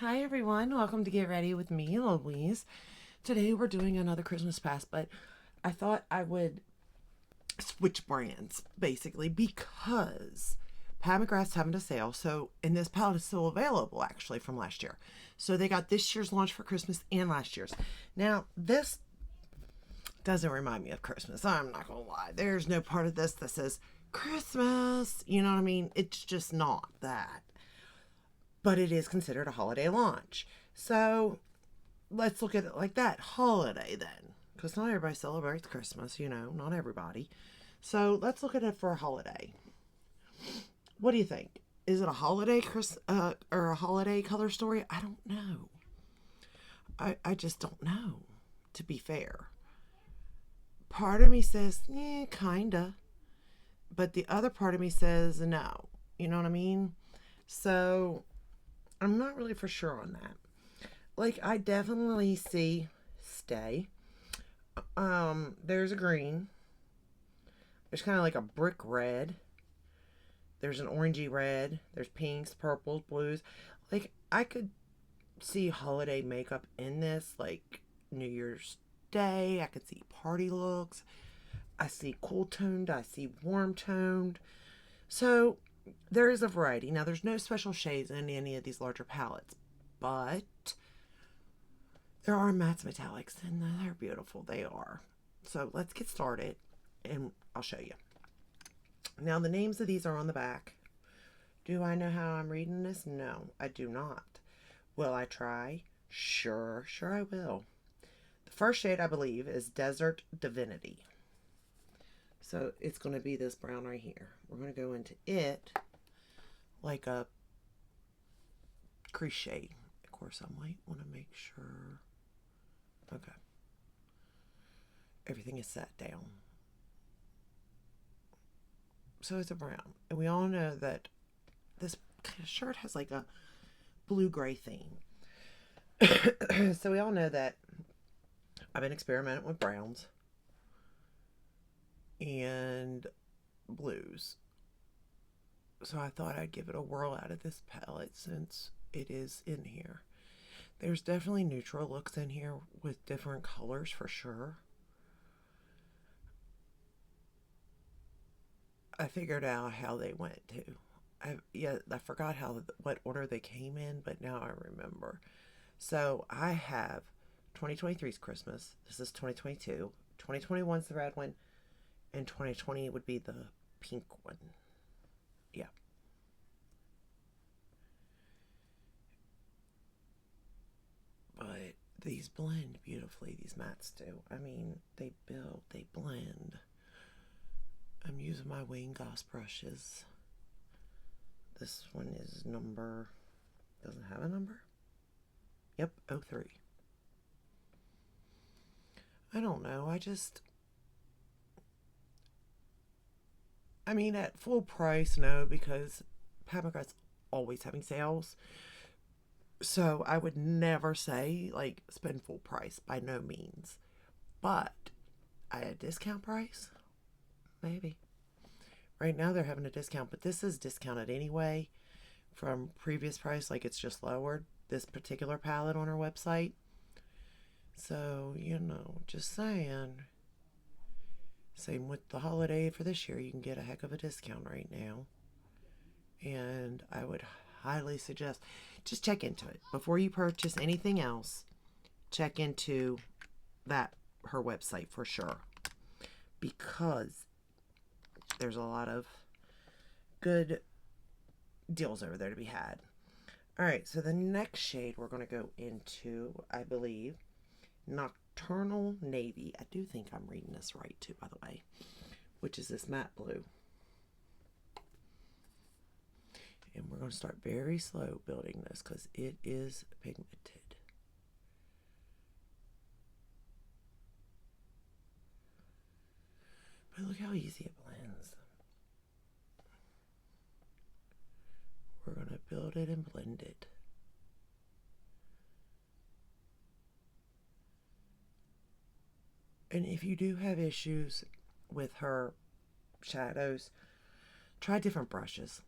Hi everyone, welcome to Get Ready with me, Louise. Today we're doing another Christmas pass, but I thought I would switch brands basically because Pat McGrath's having a sale. So, and this palette is still available actually from last year. So they got this year's launch for Christmas and last year's. Now, this doesn't remind me of Christmas. I'm not gonna lie. There's no part of this that says Christmas. You know what I mean? It's just not that. But it is considered a holiday launch. So let's look at it like that. Holiday then. Because not everybody celebrates Christmas, not everybody. So let's look at it for a holiday. What do you think? Is it a holiday or a holiday color story? I don't know. I just don't know, to be fair. Part of me says, kinda. But the other part of me says no. You know what I mean? So I'm not really for sure on that. Like, I definitely see stay. There's a green. There's kind of like a brick red. There's an orangey red. There's pinks, purples, blues. Like, I could see holiday makeup in this, like New Year's Day. I could see party looks. I see cool toned. I see warm toned. So there is a variety. Now, there's no special shades in any of these larger palettes, but there are mattes metallics, and they're beautiful. They are. So let's get started, and I'll show you. Now, the names of these are on the back. Do I know how I'm reading this? No, I do not. Will I try? Sure I will. The first shade, I believe, is Desert Divinity. So it's going to be this brown right here. We're going to go into it like a crease shade. Of course, I might want to make sure. Okay. Everything is set down. So it's a brown. And we all know that this shirt has like a blue-gray theme. So we all know that I've been experimenting with browns and blues. So I thought I'd give it a whirl out of this palette since it is in here. There's definitely neutral looks in here with different colors for sure. I figured out how they went too. I forgot what order they came in, but now I remember. So I have 2023's Christmas. This is 2022. 2021's the red one, and 2020 would be the pink one. Yeah. But these blend beautifully, these mattes do. I mean, they build, they blend. I'm using my Wayne Goss brushes. This one is doesn't have a number? Yep, 03. I don't know, I mean, at full price, no, because Pat McGrath's always having sales. So I would never say, like, spend full price, by no means. But at a discount price, maybe. Right now they're having a discount, but this is discounted anyway from previous price, like it's just lowered, this particular palette on our website. So, just saying. Same with the holiday for this year. You can get a heck of a discount right now. And I would highly suggest just check into it. Before you purchase anything else, check into her website for sure. Because there's a lot of good deals over there to be had. Alright, so the next shade we're going to go into, I believe, Nocturnal Navy. I do think I'm reading this right too, by the way, which is this matte blue. And we're going to start very slow building this because it is pigmented. But look how easy it blends. We're going to build it and blend it. And if you do have issues with her shadows, try different brushes.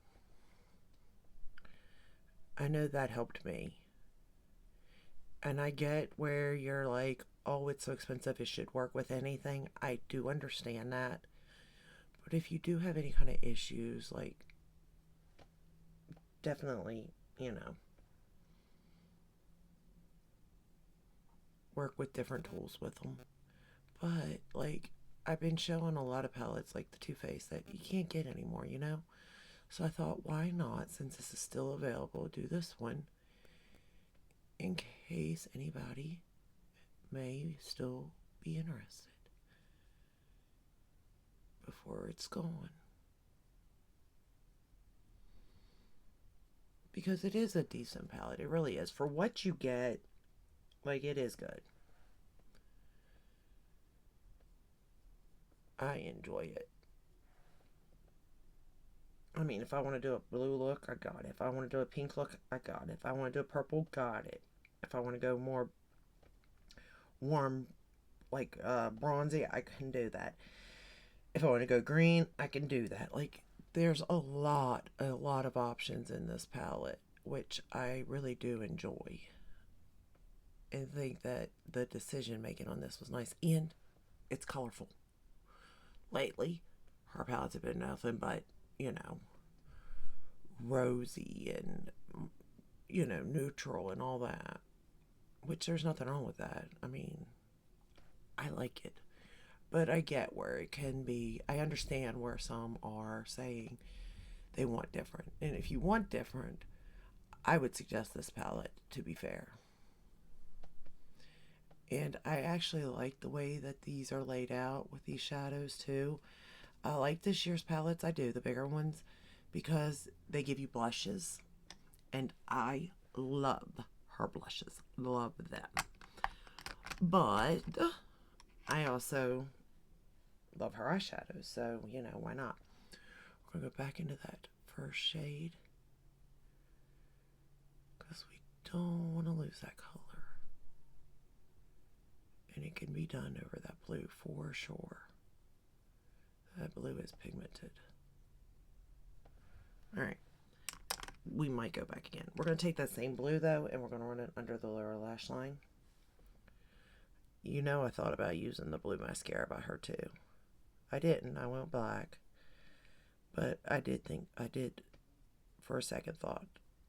I know that helped me. And I get where you're like, oh, it's so expensive, it should work with anything. I do understand that. But if you do have any kind of issues, like, definitely, you know, work with different tools with them. But, like, I've been showing a lot of palettes, like the Too Faced, that you can't get anymore, you know? So I thought, why not, since this is still available, do this one in case anybody may still be interested before it's gone. Because it is a decent palette. It really is. For what you get, like, it is good. I enjoy it. I mean, if I want to do a blue look, I got it. If I want to do a pink look, I got it. If I want to do a purple, got it. If I want to go more warm, like bronzy, I can do that. If I want to go green, I can do that. Like, there's a lot of options in this palette, which I really do enjoy. And think that the decision making on this was nice. And it's colorful. Lately, her palettes have been nothing but, you know, rosy and, you know, neutral and all that. Which there's nothing wrong with that. I mean, I like it. But I get where it can be. I understand where some are saying they want different. And if you want different, I would suggest this palette, to be fair. And I actually like the way that these are laid out with these shadows too. I like this year's palettes. I do, the bigger ones, because they give you blushes. And I love her blushes. Love them. But I also love her eyeshadows. So, you know, why not? We're going to go back into that first shade. Because we don't want to lose that color. And it can be done over that blue for sure. That blue is pigmented. Alright. We might go back again. We're going to take that same blue though, and we're going to run it under the lower lash line. You know, I thought about using the blue mascara by her too. I didn't. I went black. But I did for a second thought,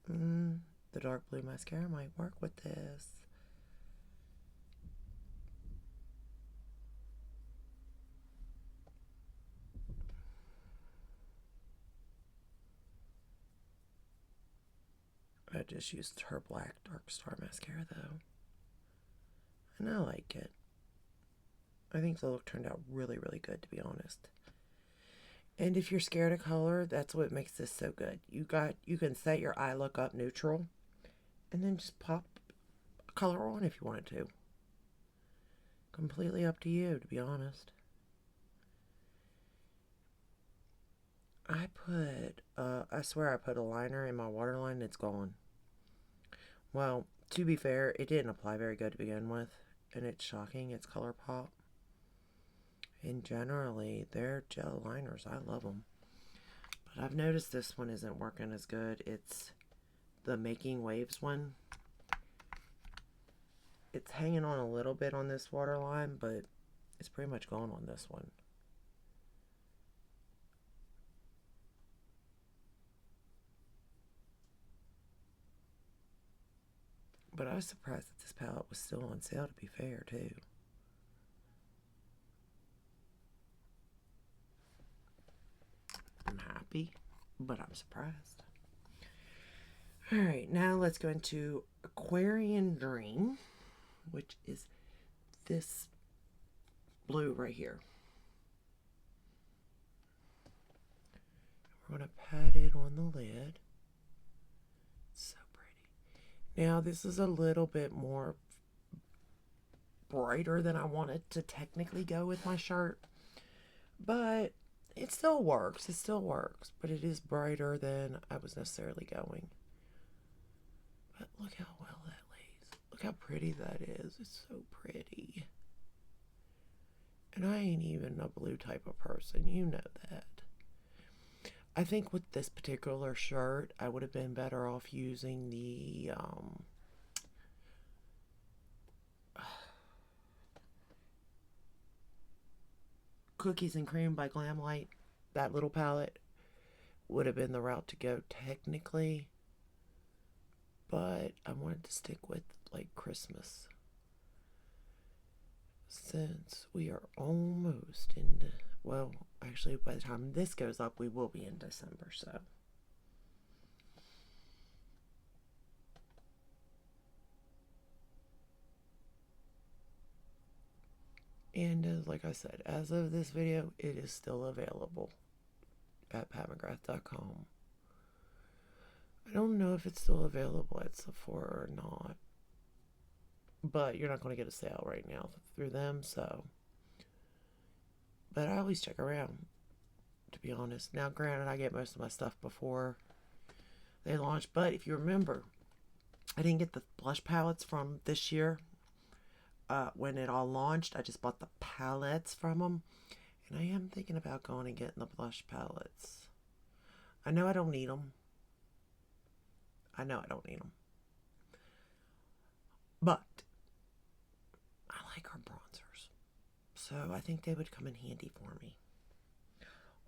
the dark blue mascara might work with this. I just used her black Dark Star mascara though. And I like it. I think the look turned out really, really good, to be honest. And if you're scared of color, that's what makes this so good. You can set your eye look up neutral and then just pop color on if you wanted to. Completely up to you, to be honest. I swear I put a liner in my waterline, it's gone. Well, to be fair, it didn't apply very good to begin with, and it's shocking, it's color pop. And generally, they're gel liners, I love them. But I've noticed this one isn't working as good. It's the Making Waves one. It's hanging on a little bit on this waterline, but it's pretty much gone on this one. But I was surprised that this palette was still on sale, to be fair, too. I'm happy, but I'm surprised. Alright, now let's go into Aquarian Dream, which is this blue right here. We're going to pat it on the lid. So pretty. Now, this is a little bit more brighter than I wanted to technically go with my shirt, but it still works. It still works, but it is brighter than I was necessarily going. But look how well that lays. Look how pretty that is. It's so pretty. And I ain't even a blue type of person. You know that. I think with this particular shirt, I would have been better off using the Cookies and Cream by Glamlight, that little palette, would have been the route to go technically. But I wanted to stick with like Christmas. Since we are almost into, well, actually by the time this goes up, we will be in December, so. And like I said, as of this video, it is still available at patmcgrath.com. I don't know if it's still available at Sephora or not, but you're not going to get a sale right now through them, so. But I always check around, to be honest. Now, granted, I get most of my stuff before they launch, but if you remember, I didn't get the blush palettes from this year. When it all launched, I just bought the palettes from them, and I am thinking about going and getting the blush palettes. I know I don't need them. But I like our bronzers, so I think they would come in handy for me.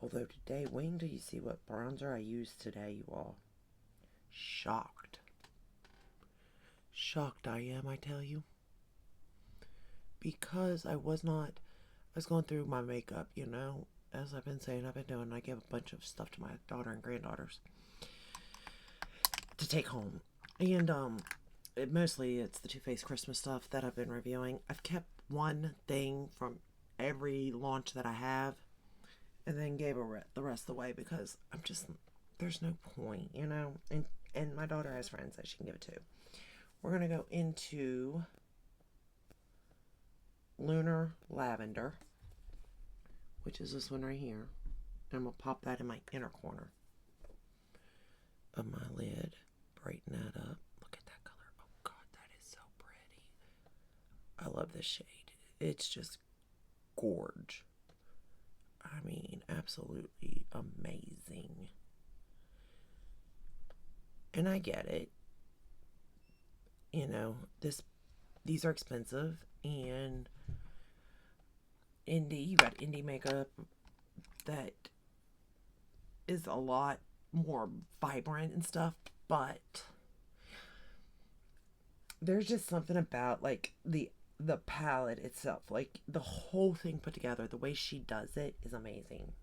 Although today, wait until you see what bronzer I used today, you all. Shocked. Shocked I am, I tell you. Because I was going through my makeup, you know, as I've been saying, I've been doing. I gave a bunch of stuff to my daughter and granddaughters to take home. And, mostly it's the Too Faced Christmas stuff that I've been reviewing. I've kept one thing from every launch that I have, and then gave the rest away because I'm just, there's no point, you know. And my daughter has friends that she can give it to. We're going to go into Lunar Lavender, which is this one right here. And I'm going to pop that in my inner corner of my lid. Brighten that up. Look at that color. Oh God, that is so pretty. I love this shade. It's just gorge. I mean, absolutely amazing. And I get it. You know, these are expensive, and you got indie makeup that is a lot more vibrant and stuff, but there's just something about like the palette itself, like the whole thing put together, the way she does it is amazing.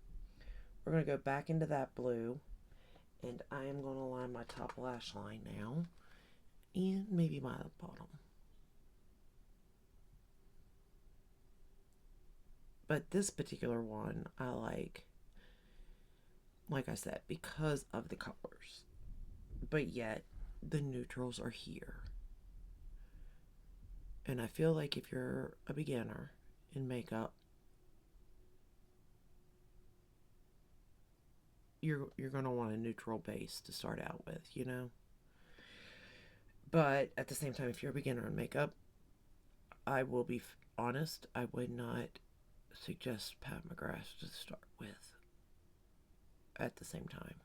We're going to go back into that blue, and I am going to line my top lash line now, and maybe my bottom. But this particular one I like I said, because of the colors. But yet, the neutrals are here. And I feel like if you're a beginner in makeup, you're going to want a neutral base to start out with, you know? But at the same time, if you're a beginner in makeup, I will be honest, I would not suggest Pat McGrath to start with at the same time,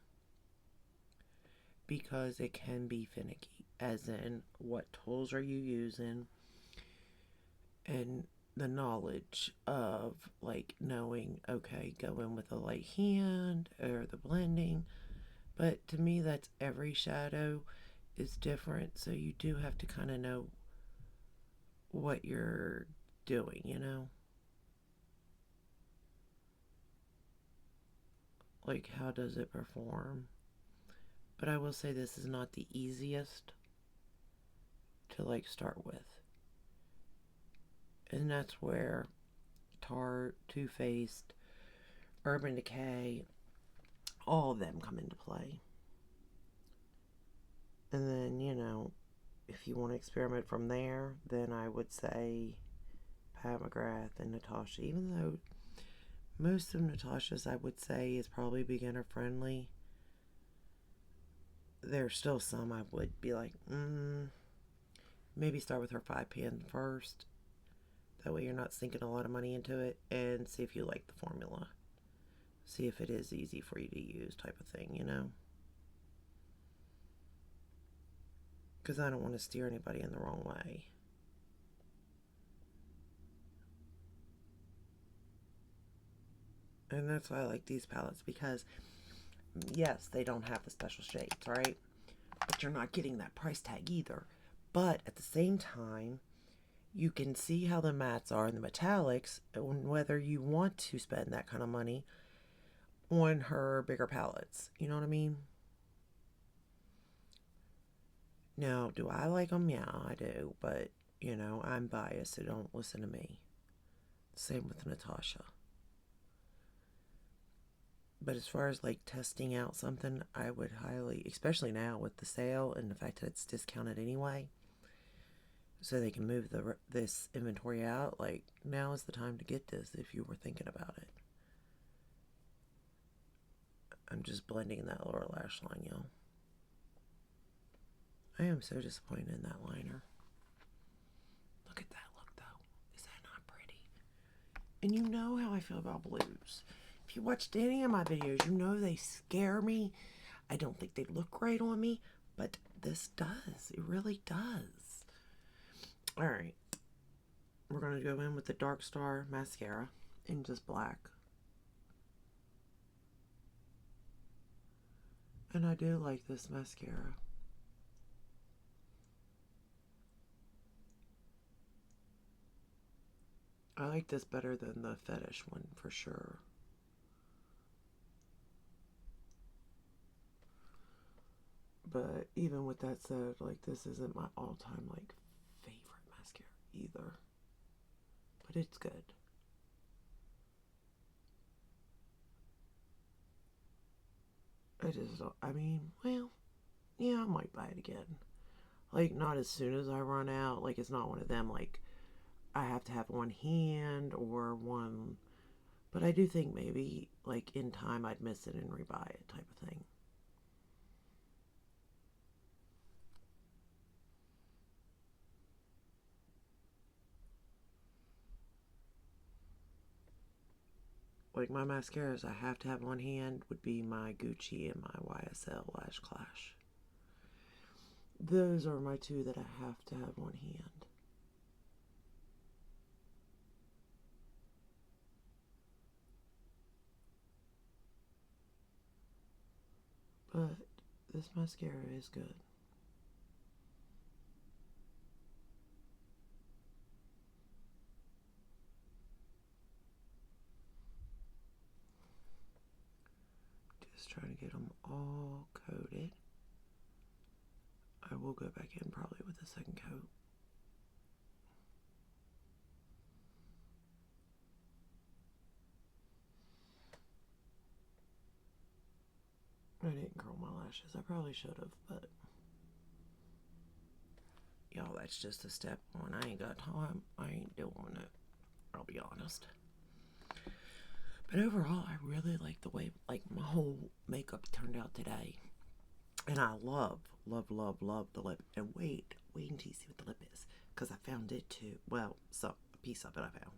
because it can be finicky, as in what tools are you using, and the knowledge of like knowing, okay, go in with a light hand or the blending. But to me, that's every shadow is different, so you do have to kind of know what you're doing, you know? Like, how does it perform? But I will say this is not the easiest to like start with. And that's where Tarte, Too Faced, Urban Decay, all of them come into play. And then, you know, if you want to experiment from there, then I would say Pat McGrath and Natasha, even though most of Natasha's, I would say, is probably beginner friendly. There's still some I would be like, maybe start with her 5-pan first. That way you're not sinking a lot of money into it, and see if you like the formula. See if it is easy for you to use, type of thing, you know? Because I don't want to steer anybody in the wrong way. And that's why I like these palettes, because yes, they don't have the special shades, right? But you're not getting that price tag either. But at the same time, you can see how the mattes are in the metallics, and whether you want to spend that kind of money on her bigger palettes. You know what I mean? Now, do I like them? Yeah, I do. But, you know, I'm biased, so don't listen to me. Same with Natasha. But as far as like testing out something, I would highly, especially now with the sale and the fact that it's discounted anyway, so they can move this inventory out. Like, now is the time to get this if you were thinking about it. I'm just blending that lower lash line, y'all. I am so disappointed in that liner. Look at that look, though. Is that not pretty? And you know how I feel about blues. If you watched any of my videos, you know they scare me. I don't think they look great on me, but this does. It really does. All right. We're going to go in with the Dark Star mascara in just black. And I do like this mascara. I like this better than the Fetish one for sure. But even with that said, like, this isn't my all-time like favorite mascara either. But it's good. I just don't, I mean, well, yeah, I might buy it again. Like, not as soon as I run out. Like, it's not one of them, like, I have to have one hand or one. But I do think maybe, like, in time I'd miss it and rebuy it type of thing. Like, my mascaras I have to have one hand would be my Gucci and my YSL Lash Clash. Those are my two that I have to have one hand. But this mascara is good. Just trying to get them all coated. I will go back in probably with a second coat. I didn't curl my lashes. I probably should have, but y'all, that's just a step one. I ain't got time. I ain't doing it. I'll be honest. But overall, I really like the way like my whole makeup turned out today. And I love, love, love, love the lip. And wait until you see what the lip is, because I found it too. Well, so a piece of it I found.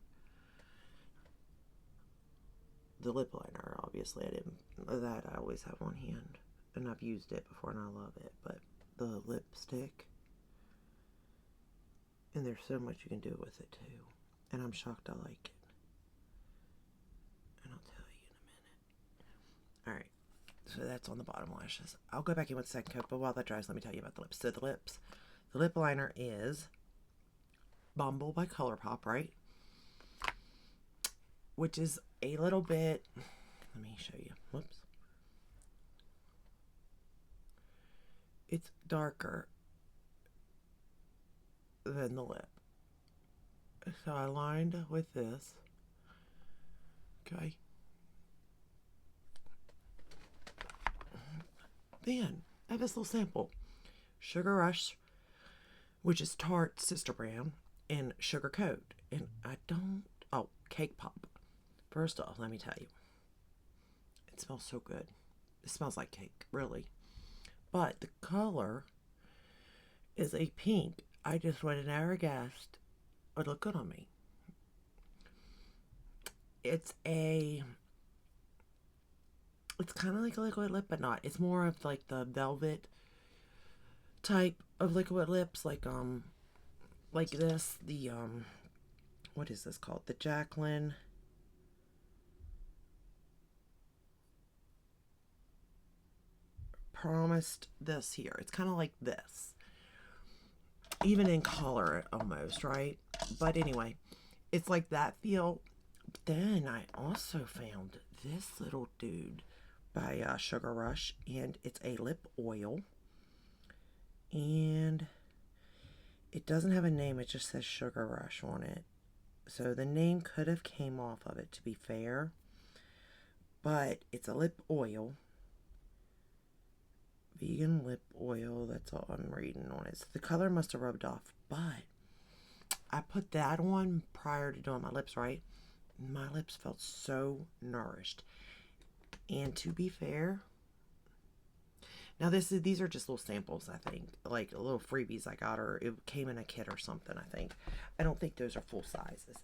The lip liner, obviously, I always have on hand. And I've used it before and I love it. But the lipstick, and there's so much you can do with it too. And I'm shocked I like it. And I'll tell you in a minute. Alright, so that's on the bottom lashes. I'll go back in with the second coat, but while that dries, let me tell you about the lips. So the lip liner is Bumble by ColourPop, right? Which is a little bit, let me show you. Whoops. It's darker than the lip. So I lined with this. Okay. Then I have this little sample. Sugar Rush, which is Tarte's sister brand, and Sugar Coat. And Cake Pop. First off, let me tell you, it smells so good. It smells like cake, really. But the color is a pink. I just would have never guessed would look good on me. It's kind of like a liquid lip, but not. It's more of like the velvet type of liquid lips, like this. What is this called? The Jaclyn promised this here. It's kind of like this. Even in color, almost, right? But anyway, it's like that feel. Then I also found this little dude by Sugar Rush, and it's a lip oil. And it doesn't have a name, it just says Sugar Rush on it. So the name could have came off of it, to be fair. But it's a lip oil. Vegan lip oil, that's all I'm reading on it. So the color must have rubbed off. But I put that on prior to doing my lips, right? My lips felt so nourished. And to be fair, now these are just little samples, I think. Like little freebies I got, or it came in a kit or something, I think. I don't think those are full sizes.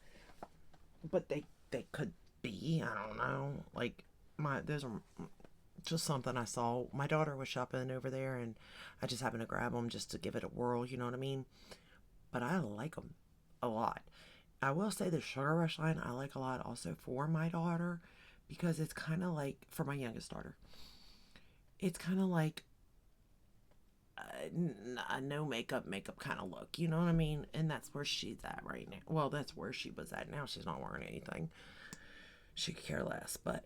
But they could be, I don't know. Like those are just something I saw. My daughter was shopping over there, and I just happened to grab them just to give it a whirl, you know what I mean? But I like them a lot. I will say the Sugar Rush line I like a lot also for my daughter, because it's kind of like, for my youngest daughter, it's kind of like a no makeup kind of look, you know what I mean? And that's where she's at right now. Well, that's where she was at. Now she's not wearing anything. She could care less, but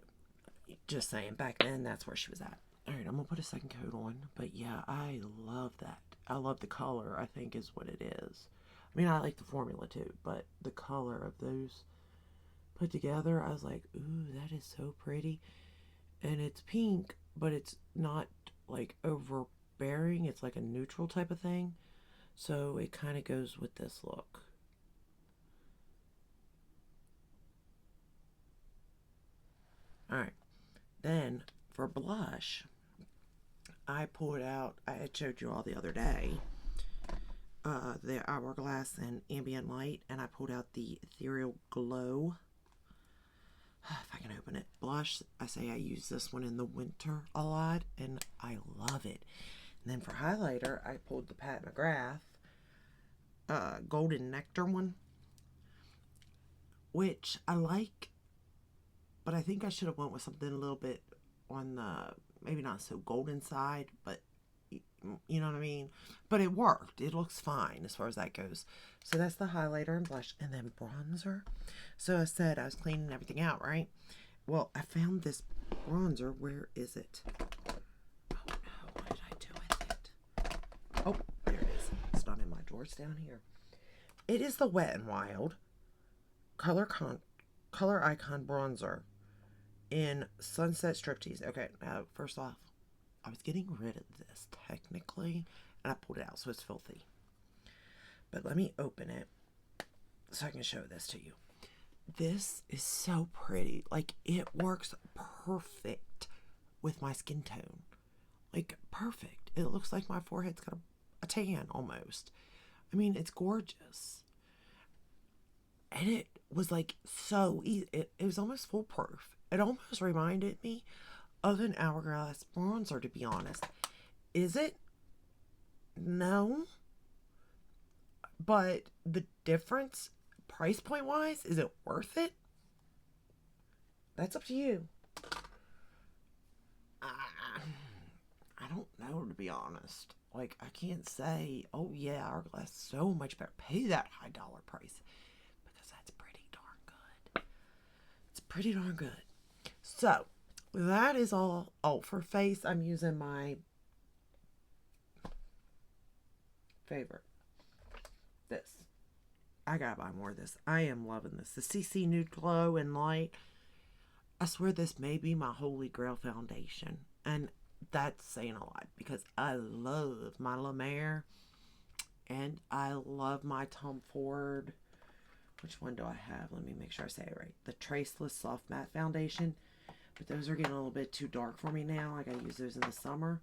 just saying, back then that's where she was at. All right, I'm gonna put a second coat on, but yeah, I love that. I love the color, I think is what it is. I mean, I like the formula too, but the color of those put together, I was like, ooh, that is so pretty. And it's pink, but it's not like overbearing. It's like a neutral type of thing. So it kind of goes with this look. All right. Then for blush, I pulled out, I had showed you all the other day, the Hourglass and Ambient Light, and I pulled out the Ethereal Glow. If I can open it. Blush, I say I use this one in the winter a lot, and I love it. And then for highlighter, I pulled the Pat McGrath Golden Nectar one, which I like, but I think I should have went with something a little bit on the, maybe not so golden side, but you know what I mean? But it worked. It looks fine as far as that goes. So that's the highlighter and blush. And then bronzer. So I said I was cleaning everything out, right? Well, I found this bronzer. Where is it? Oh no, what did I do with it? Oh, there it is. It's not in my drawers down here. It is the Wet n Wild Color Icon Bronzer in Sunset Striptease. Okay, now first off, I was getting rid of this technically, and I pulled it out, so it's filthy. But let me open it so I can show this to you. This is so pretty. Like, it works perfect with my skin tone. Like, perfect. It looks like my forehead's got a tan almost. I mean, it's gorgeous. And it was like so easy. It was almost foolproof. It almost reminded me of an Hourglass bronzer, to be honest. Is it? No. But the difference, price point wise, is it worth it? That's up to you. I don't know, to be honest. Like, I can't say, oh yeah, Hourglass is so much better. Pay that high dollar price, because that's pretty darn good. It's pretty darn good. So, that is all. Oh, for face, I'm using my favorite. This. I gotta buy more of this. I am loving this. The CC Nude Glow and Light. I swear this may be my holy grail foundation. And that's saying a lot, because I love my La Mer. And I love my Tom Ford. Which one do I have? Let me make sure I say it right. The Traceless Soft Matte Foundation. But those are getting a little bit too dark for me now. I gotta use those in the summer.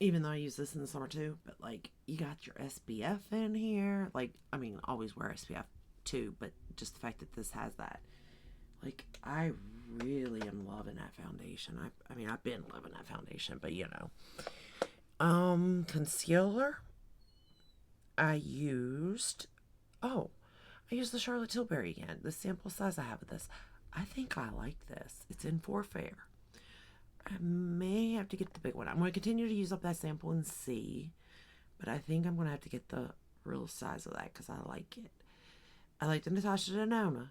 Even though I use this in the summer too. But like, you got your SPF in here. Like, I mean, always wear SPF too. But just the fact that this has that. Like, I really am loving that foundation. I mean, I've been loving that foundation. But you know. Concealer. I used the Charlotte Tilbury again. The sample size I have of this. I think I like this. It's in 4 Fair. I may have to get the big one. I'm going to continue to use up that sample and see. But I think I'm going to have to get the real size of that because I like it. I like the Natasha Denona.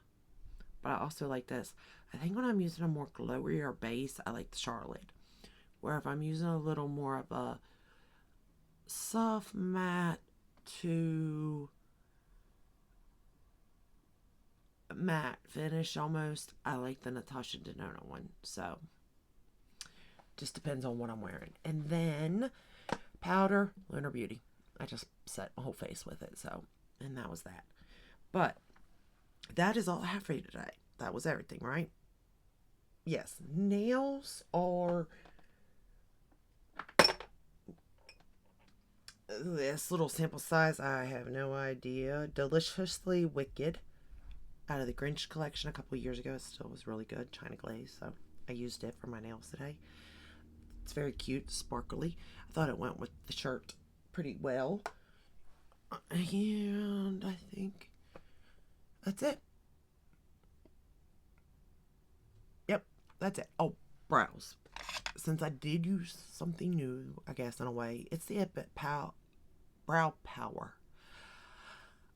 But I also like this. I think when I'm using a more glowier base, I like the Charlotte. Where if I'm using a little more of a soft matte to matte finish almost, I like the Natasha Denona one. So, just depends on what I'm wearing. And then, powder, Lunar Beauty. I just set my whole face with it. So, and that was that. But, that is all I have for you today. That was everything, right? Yes, nails are this little sample size. I have no idea. Deliciously Wicked out of the Grinch collection a couple of years ago. It still was really good. China glaze. So I used it for my nails today. It's very cute, sparkly. I thought it went with the shirt pretty well. And I think that's it. Yep, that's it. Oh, brows. Since I did use something new, I guess, in a way, it's the Brow Power.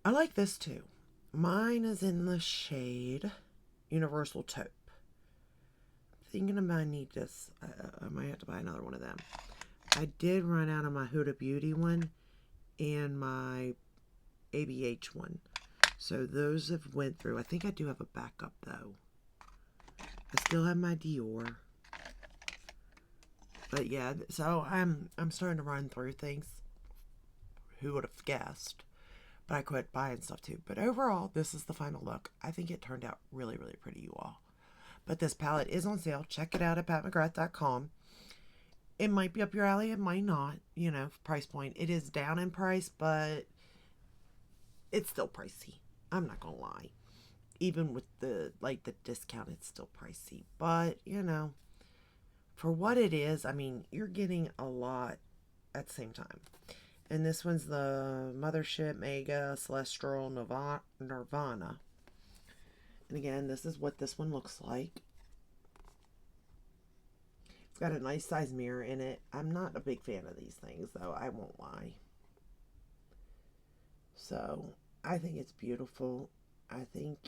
I like this too. Mine is in the shade Universal Taupe. Thinking I might need this. I might have to buy another one of them. I did run out of my Huda Beauty one and my ABH one. So those have went through. I think I do have a backup though. I still have my Dior. But yeah, so I'm starting to run through things. Who would have guessed? But I quit buying stuff too. But overall, this is the final look. I think it turned out really, really pretty, you all. But this palette is on sale. Check it out at patmcgrath.com. It might be up your alley. It might not. You know, price point. It is down in price, but it's still pricey. I'm not going to lie. Even with the discount, it's still pricey. But, you know, for what it is, I mean, you're getting a lot at the same time. And this one's the Mothership Mega Celestial Nirvana. And again, this is what this one looks like. It's got a nice size mirror in it. I'm not a big fan of these things, though. I won't lie. So, I think it's beautiful. I think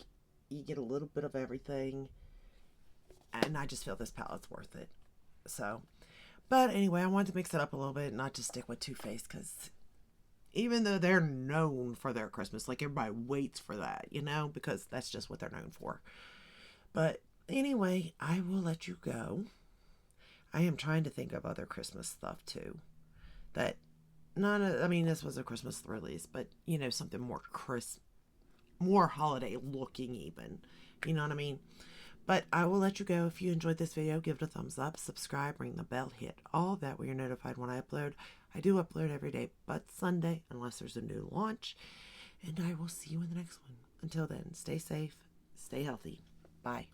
you get a little bit of everything. And I just feel this palette's worth it. So, but anyway, I wanted to mix it up a little bit, not just stick with Too Faced, because even though they're known for their Christmas, like everybody waits for that, you know, because that's just what they're known for. But anyway, I will let you go. I am trying to think of other Christmas stuff too. That I mean, this was a Christmas release, but you know, something more more holiday looking even. You know what I mean? But I will let you go. If you enjoyed this video, give it a thumbs up, subscribe, ring the bell, hit all that way you're notified when I upload. I do upload every day but Sunday, unless there's a new launch. And I will see you in the next one. Until then, stay safe, stay healthy. Bye.